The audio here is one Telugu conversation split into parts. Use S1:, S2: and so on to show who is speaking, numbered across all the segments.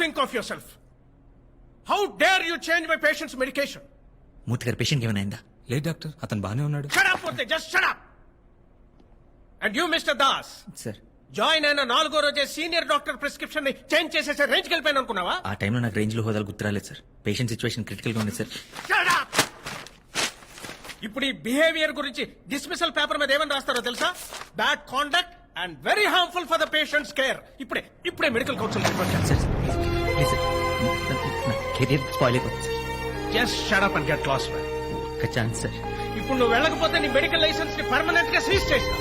S1: think of yourself? How dare you change my patient's medication?
S2: మూర్తి గారి పేషెంట్ ఏమైనా అయిందా?
S3: లేదు డాక్టర్, అతను బానే ఉన్నాడు.
S1: Shut up, Murthy, just shut up. And you, Mr. Das,
S2: sir
S1: join అయిన 4వ రోజే సీనియర్ డాక్టర్ ప్రిస్క్రిప్షన్ ని చేంజ్ చేసేసే రేంజ్కి వెళ్ళిపోయాను అనుకున్నావా?
S2: ఆ టైంలో నాకు రేంజ్ లో హోదాలు గుర్తురాలేదు సార్. పేషెంట్ సిచ్యువేషన్ క్రిటికల్ గా ఉంది సార్.
S1: Shut up! ఇప్పుడు ఈ బిహేవియర్ గురించి డిస్మిసల్ పేపర్ మీద ఏమని రాస్తారో తెలుసా? Bad conduct and very harmful for the patients care. ఇప్పుడే medical council report
S2: sir please sir, నా కెరీర్ స్పాయిల్ అయిపోతుంది sir.
S1: Just shut up and get lost man.
S2: ఒక ఛాన్స్ సార్.
S1: ఇప్పుడు నువ్వు వెళ్ళకపోతే నీ మెడికల్ లైసెన్స్ ని పర్మనెంట్ గా సీజ్ చేస్తా.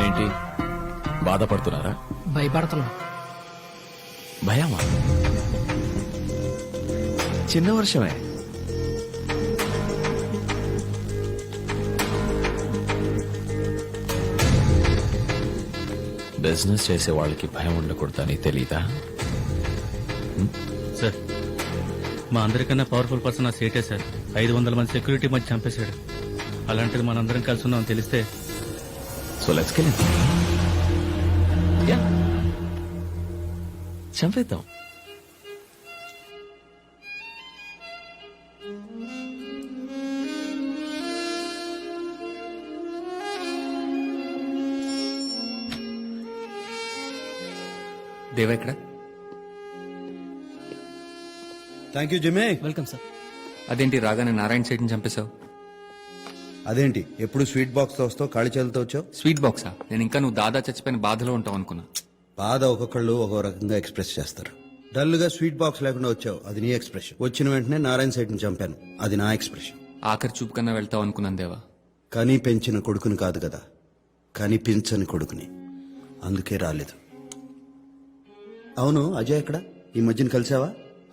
S4: ఏంటి బాధపడుతున్నారా?
S5: భయపడుతున్నా.
S4: భయమా? చిన్న వర్షమే. బిజినెస్ చేసే వాళ్ళకి భయం ఉండకూడదని తెలీదా?
S6: సార్ మా అందరికన్నా పవర్ఫుల్ పర్సన్ ఆ సేటే సార్. 500 మంది సెక్యూరిటీ మధ్య చంపేశాడు. అలాంటిది మనందరం కలిసి ఉన్నామని తెలిస్తే
S4: so let's kill him. Yeah, చంపేద్దాం.
S2: దేవా ఇక్కడ.
S7: థ్యాంక్ యూ జిమ్మే.
S5: Welcome sir.
S2: అదేంటి రాగానే నారాయణ సైడ్ని చంపేశావు?
S7: అదేంటి ఎప్పుడు స్వీట్ బాక్స్ తో వస్తావు, ఖాళీ చేతులతో వచ్చావు?
S2: స్వీట్ బాక్సా? నేను ఇంకా నువ్వు దాదా చచ్చిపోయిన బాధలో ఉంటావు అనుకున్నా.
S7: బాధ ఒక్కొక్కళ్ళు ఒక్కో రకంగా ఎక్స్ప్రెస్ చేస్తారు. డల్ గా స్వీట్ బాక్స్ లేకుండా వచ్చావు, అది నీ ఎక్స్ప్రెషన్. వచ్చిన వెంటనే నారాయణ సైడ్ ని చంపాను, అది నా ఎక్స్ప్రెషన్.
S2: ఆఖరి చూపు కన్నా వెళ్తావు అనుకున్నాను దేవా.
S7: కానీ పెంచిన కొడుకుని కాదు కదా, కానీ పెంచని కొడుకుని, అందుకే రాలేదు. అవును, అజయ్ ఎక్కడ? ఈ మధ్యన కలిసావా?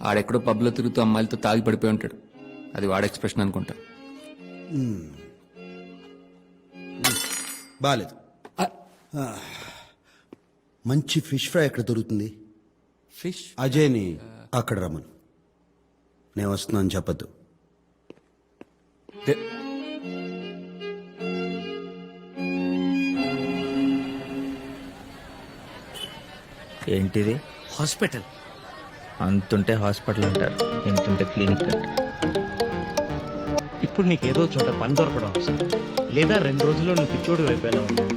S2: ఆడెక్కడో పబ్లో తిరుగుతూ అమ్మాయిలతో తాగి పడిపోయి ఉంటాడు. అది వాడ ఎక్స్ప్రెషన్ అనుకుంటా.
S7: బాలేదు. మంచి ఫిష్ ఫ్రై ఎక్కడ దొరుకుతుంది?
S2: ఫిష్
S7: అజయ్ని అక్కడ రమ్మను. నేను వస్తున్నాను చెప్పద్దు.
S2: ఏంటిది?
S5: హాస్పిటల్.
S2: అంతుంటే హాస్పిటల్ అంటారు, ఇంతుంటే క్లినిక్ అంటారు.
S8: ఇప్పుడు నీకేదో చోట పని దొరకడం అవసరం, లేదా 2 రోజుల్లో నువ్వు పిచ్చోడు అయిపోయినా ఉంది.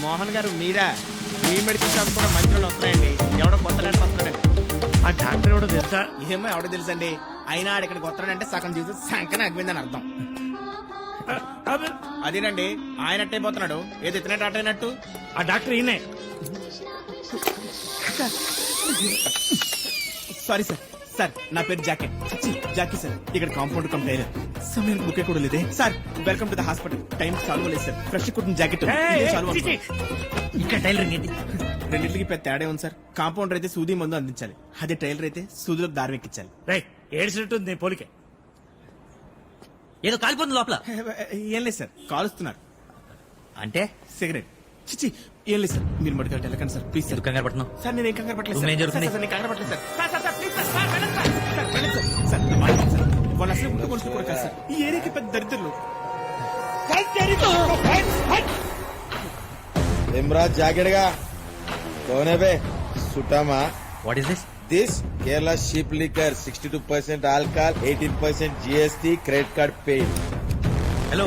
S9: మోహన్ గారు మీరా? మీ మెడికల్ షాప్ కూడా మంచి వాళ్ళు వస్తున్నాయండి. ఎవడో కొత్త డాక్టర్ వస్తున్నాడండి.
S8: ఆ డాక్టర్ ఎవడో తెలుసా?
S9: ఏమో ఎవడో తెలుసండి. అయినా ఆడ ఇక్కడికి వస్తున్నాడంటే సగం జీవితం సంకన అగ్గిందని అర్థం. అదేనండి, ఆయన అట్టయిపోతున్నాడు. ఏది ఎత్తినట్టు అట్టయినట్టు.
S8: ఆ డాక్టర్ ఈయనే.
S9: Sorry sir. సార్ నా పేరు జాకెట్. Jackie sir. ఇక్కడ కాంపౌండ్ కమ్ టైలర్. సమయానికి బుకే కూడా లేదే sir. Welcome to the hospital. Time సాల్వ్ లేదు సార్. ఫ్రెష్ కుట్టిన జాకెట్
S5: ఇక్కడ టైలరింగ్ ఏంటి?
S9: రెండింటికి పెద్ద తేడా ఉంది సార్. కాంపౌండర్ అయితే సూది మందు అందించాలి, అదే టైలర్ అయితే సూదులకు దారి ఎక్కించాలి.
S8: రైట్, ఏడ్చినట్టుంది నీ పోలికే.
S5: ఏదో కాలిపోతుంది లోపల.
S9: ఏం లేదు సార్, కాలుస్తున్నారు.
S5: అంటే
S9: సిగరెట్. చిచి ఏం లేదు సార్. మీరు మెడికల్ వెళ్ళకండి సార్ ప్లీజ్ సార్.
S5: కంగారు పడుతున్నావు
S9: సార్ నేను ఏం కంగారు పట్టలేదు
S5: ఏం
S9: సార్.
S5: జరుగుతుంది?
S9: సార్, నేను కంగారు పట్టలేదు sir. Sir sir sir please sir. Sir వెళ్ళండి సార్. సార్ వెళ్ళండి సార్. సార్ నా మాట వినండి సార్. వాళ్ళు అసలు ముందు కొలుసు కూడా కాదు సార్. ఈ ఏరియాకి పెద్ద దరిద్రులు.
S10: ఇమ్రాజ్ జాకెట్గా కోనే బే సుటామా.
S5: What is this?
S10: This Kerala cheap liquor 62% alcohol, 18% GST, credit card paid.
S5: Hello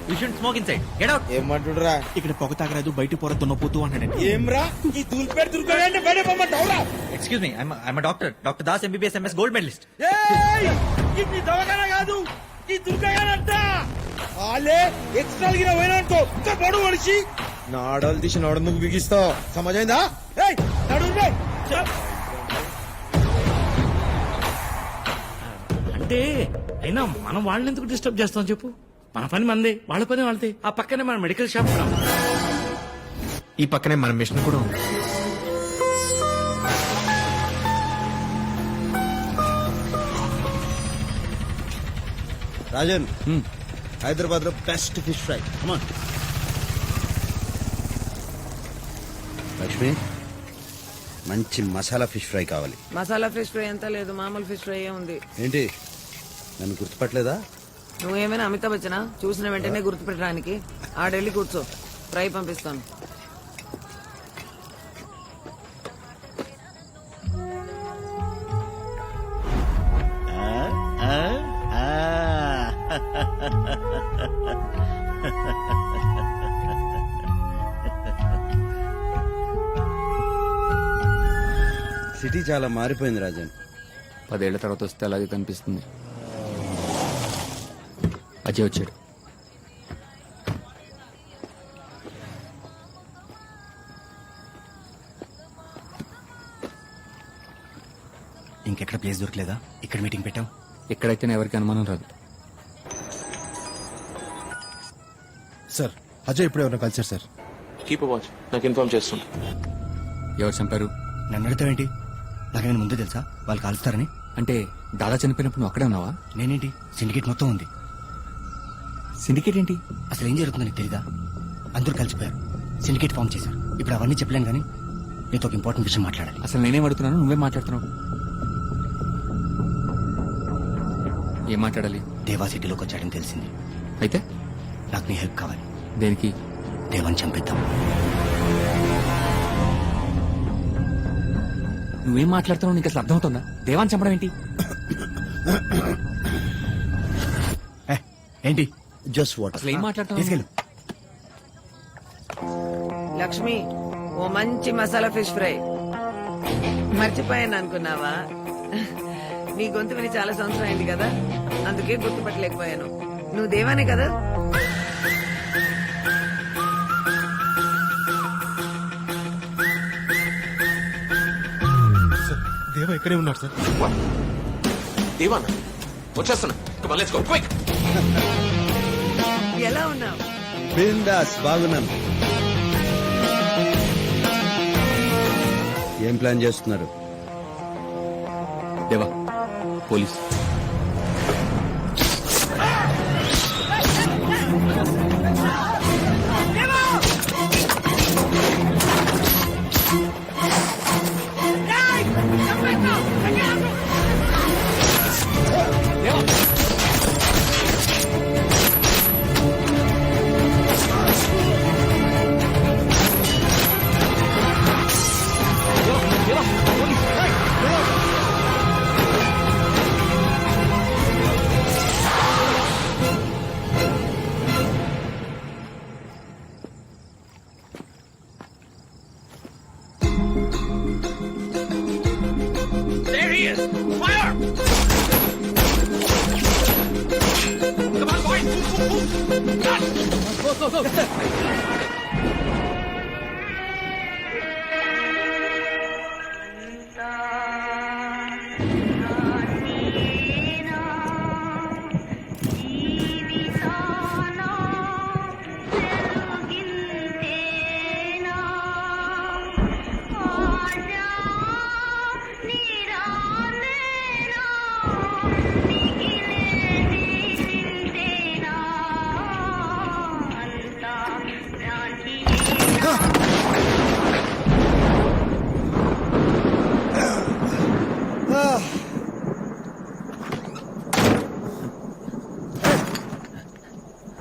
S5: you should smoke inside get out.
S10: ఏమంటుడురా
S9: ఇక్కడ పొగ తాగరాదు బయట పొర దున్నపోతూ అన్నాడండి.
S10: ఏమ్రా ఈ తూల్పేట దుర్గంటే బయట పొమ్మంటావురా
S5: excuse me I'm doctor doctor Das MBBS MS gold medalist.
S10: ఇది దవాఖాన కాదు ఈ దుర్గంట వాళ్ళే ఎక్స్ట్రా గిన పోయినానుకో పడు మనిషి నాడలు తీసి నడుముకు బిగిస్తావు సమజైందా నడు
S8: అంటే అయినా మనం వాళ్ళని ఎందుకు డిస్టర్బ్ చేస్తాం చెప్పు. మన పని మందే, వాళ్ళ పని వాళ్ళదే. ఆ పక్కనే మన మెడికల్ షాప్ కూడా ఉంది.
S3: ఈ పక్కనే మన మిషన్ కూడా ఉంది.
S7: రాజన్ హైదరాబాద్ లో బెస్ట్ ఫిష్ ఫ్రై. లక్ష్మి మంచి మసాలా ఫిష్ ఫ్రై కావాలి.
S11: మసాలా ఫిష్ ఫ్రై ఎంత లేదు, మామూలు ఫిష్ ఫ్రై ఉంది.
S7: ఏంటి నన్ను గుర్తుపట్టలేదా?
S11: నువ్వేమైనా అమితాబ్ బచ్చనా చూసిన వెంటనే గుర్తుపెట్టడానికి? ఆడెళ్ళి కూర్చో, ఫ్రై పంపిస్తాను.
S7: సిటీ చాలా మారిపోయింది రాజన్.
S2: 10 ఏళ్ల తర్వాత వస్తే అలాగే కనిపిస్తుంది. అజయ్ వచ్చాడు.
S5: ఇంకెక్కడ ప్లేస్ దొరకలేదా? ఇక్కడ మీటింగ్ పెట్టాం.
S2: ఎక్కడైతేనే ఎవరికి అనుమానం రాదు.
S10: సార్ అజయ్ ఇప్పుడు ఎవరైనా కలిసారు సార్.
S3: కీప్ వాచ్, నాకు ఇన్ఫార్మ్ చేస్తున్నా.
S2: ఎవరు చంపారు?
S5: నన్ను అడుగుతావేంటి? నాకేమైనా ముందే తెలుసా వాళ్ళు కాలుస్తారని?
S2: అంటే దాదా చనిపోయినప్పుడు నువ్వు అక్కడే ఉన్నావా?
S5: నేనేంటి, సిండికేట్ మొత్తం ఉంది.
S2: సిండికేట్ ఏంటి?
S5: అసలు ఏం జరుగుతుందో నీకు తెలీదా? అందరూ కలిసిపోయారు, సిండికేట్ ఫామ్ చేశారు. ఇప్పుడు అవన్నీ చెప్పలేను కానీ నీతో ఒక ఇంపార్టెంట్ విషయం మాట్లాడాలి.
S2: అసలు నేనేం అడుగుతున్నాను, నువ్వే మాట్లాడుతున్నావు. ఏం మాట్లాడాలి?
S5: దేవా సిటీలోకి వచ్చాడని తెలిసింది.
S2: అయితే
S5: నాకు నీ హెల్ప్ కావాలి.
S2: దేనికి?
S5: దేవాన్ని చంపేద్దాం.
S2: నువ్వేం మాట్లాడుతున్నావు? నీకు అసలు అర్థమవుతుందా? దేవాన్ని చంపడం ఏంటి?
S5: ఏంటి
S7: జస్ట్ వాటర్.
S2: అసలు ఏం మాట్లాడుతున్నావు?
S5: తీసుకెళ్ళు.
S11: లక్ష్మి, ఓ మంచి మసాలా ఫిష్ ఫ్రై. మర్చిపోయాను అనుకున్నావా? నీ గొంతు విని చాలా సంవత్సరం అయింది కదా, అందుకే గుర్తుపట్టలేకపోయాను. నువ్వు దేవానే కదా?
S9: దేవా ఇక్కడే ఉన్నాడు సార్.
S3: దేవానా వచ్చేస్తున్నా. Let's go quick.
S11: ఎలా ఉన్నావు?
S7: బిందాస్, బాగున్నాను. ఏం ప్లాన్ చేస్తున్నారు?
S2: దేవా పోలీస్.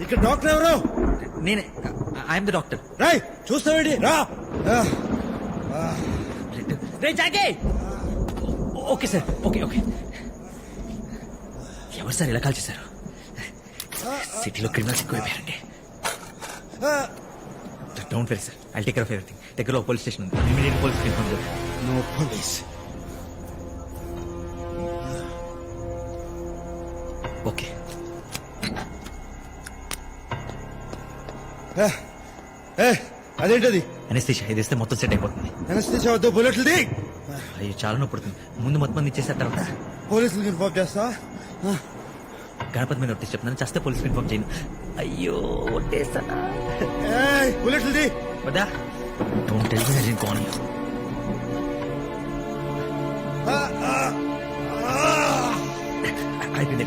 S10: ఇక్కడ డాక్టర్ ఎవరు?
S5: నేనే, ఐఎమ్ ద డాక్టర్.
S10: రై చూస్తావేంటి రా.
S5: Okay sir, okay okay. ఎవరు సార్ ఇలా కాల్ చేశారు?
S8: సిటీలో క్రిమినల్స్ ఎక్కువైపోయారండి. Don't worry sir, I take care of everything. దగ్గరలో పోలీస్ స్టేషన్ ఉంది, ఇమీడియట్ పోలీస్ ఇన్ఫార్మ్ చేయండి.
S7: No police.
S8: ఓకే.
S7: అదేంటది?
S8: అనెస్థీషియా ఇది ఇస్తే మొత్తం సెట్ అయిపోతుంది.
S7: అనస్థిషియా వద్దు, బుల్లెట్లు
S8: అయ్యో చాలా నొప్పి పుడుతుంది. ముందు మొత్తం మంది ఇచ్చేసారు, తర్వాత
S7: పోలీసులకు ఇన్ఫార్మ్ చేస్తా.
S8: గణపతి మీద ఒట్టేసి చెప్తున్నాను, చేస్తే పోలీస్ ఇన్ఫార్మ్ చేయను. అయ్యో ఒట్టేస్తానా?
S7: బుల్లెట్లు
S8: వద్దా? డోంట్ టెల్ మీ నేను కోన్. అయిపోయింది.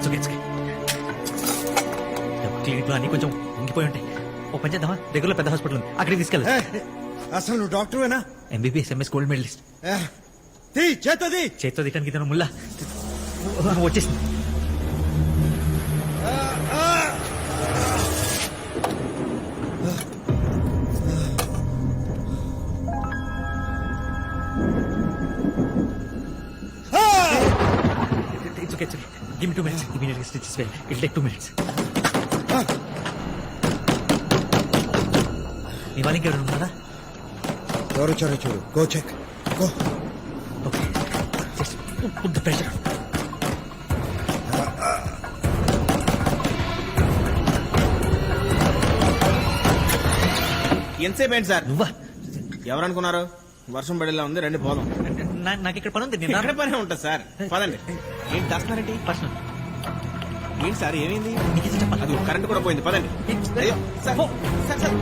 S8: క్లినిక్ లో అన్ని కొంచెం ఇంకిపోయి ఉంటాయి. ఓ పని చేద్దామా, దగ్గరలో పెద్ద హాస్పిటల్ ఉంది, అక్కడికి తీసుకెళ్ళి.
S7: అసలు నువ్వు డాక్టర్వేనా?
S8: MBBS MS gold medalist.
S7: చేతది
S8: చేత్తో దిగడానికి ఇతను ముల్లా వచ్చేసింది. It's okay. Give me 2 minutes. Immediately stitches well. It'll take 2 minutes. నీ వాళ్ళ ఇంకెవరు ఉన్నారా?
S7: ఎవరు వచ్చారో చూడు. Go check. Go.
S8: Okay. Just put the pressure on.
S9: ఎంతసేపు ఏంటి సార్?
S8: నువ్వా?
S9: ఎవరనుకున్నారు? వర్షం పడేలా ఉంది, రండి పోదాం.
S8: నాకు ఇక్కడ పని ఉంది. నేను
S9: ఎక్కడ పనే ఉంటుంది సార్, పదండి. ఏంటి దాస్తున్నారేంటి?
S8: పర్సనల్.
S9: ఏంటి సార్, ఏమైంది?
S8: నీకు చెప్పాలి.
S9: అది కరెంట్ కూడా పోయింది, పదండి. అయ్యో సార్, సార్, సార్.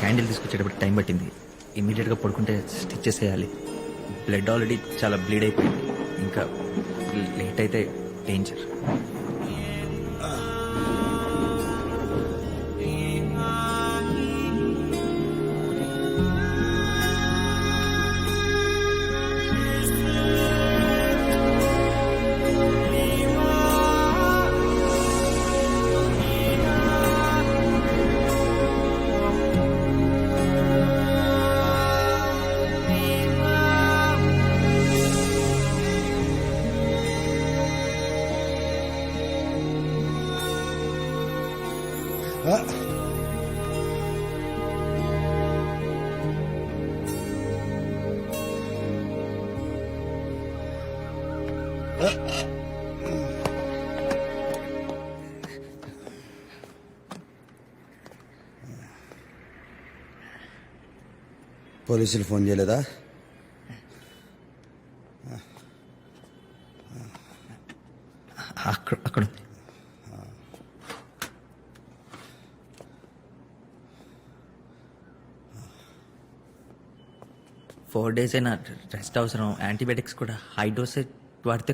S8: క్యాండిల్ తీసుకొచ్చేటప్పుడు టైం పట్టింది. ఇమీడియట్ గా పడుకుంటే స్టిచ్ చేసేయాలి. బ్లడ్ ఆల్రెడీ చాలా బ్లీడ్ అయిపోయింది. ఇంకా లేట్ అయితే డేంజర్.
S7: పోలీసులు ఫోన్ చేయలేదా?
S8: అక్కడ ఉంది. ఫోర్ డేస్ అయినా రెస్ట్ అవసరం. యాంటీబయాటిక్స్ కూడా హై డోసేజ్ వాడితే